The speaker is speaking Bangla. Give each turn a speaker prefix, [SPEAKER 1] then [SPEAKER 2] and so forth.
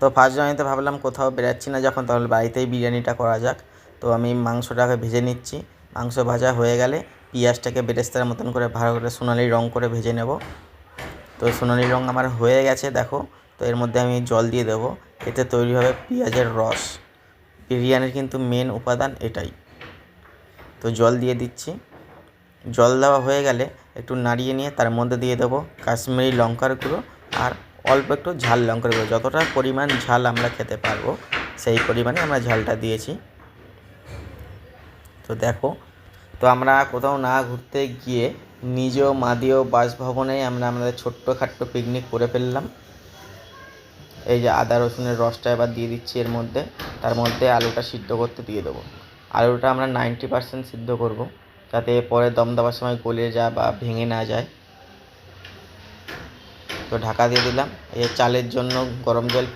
[SPEAKER 1] তো ফার্স্ট জার্নিতে ভাবলাম কোথাও বেরাচ্ছি না যখন, তাহলে বাড়িতেই বিরিয়ানিটা করা যাক। তো আমি মাংসটাকে ভেজে নিচ্ছি। মাংস ভাজা হয়ে গেলে পেঁয়াজটাকে বেরেস্তার মতন করে ভালো করে সোনালি রঙ করে ভেজে নেব। তো সোনালি রঙ আমার হয়ে গেছে দেখো। তো এর মধ্যে আমি জল দিয়ে দেবো, এতে তৈরি হবে পেঁয়াজের রস। বিরিয়ানির কিন্তু মেন উপাদান এটাই। তো জল দিয়ে দিচ্ছি। জল দেওয়া হয়ে গেলে একটু নাড়িয়ে নিয়ে তার মধ্যে দিয়ে দেবো কাশ্মীরি লঙ্কার গুঁড়ো আর অল্প একটু ঝাল লঙ্কার গুঁড়ো। যতটা পরিমাণ ঝাল আমরা খেতে পারবো সেই পরিমাণে আমরা ঝালটা দিয়েছি। তো দেখো, তো আমরা কোথাও না ঘুরতে গিয়ে নিজ মাদীয় বাসভবনে আমরা আমাদের ছোট্টখাট্ট পিকনিক করে ফেললাম। এই যে আদা রসুনের রসটা এবার দিয়ে দিচ্ছি এর মধ্যে, তার মধ্যে আলুটা সিদ্ধ করতে দিয়ে দেবো। আলুটা আমরা 90% সিদ্ধ করব, যাতে পরে দম দেওয়ার সময় গলে যায় বা ভেঙে না যায়। তো ঢাকা দিয়ে দিলাম। এই চালের জন্য গরম জল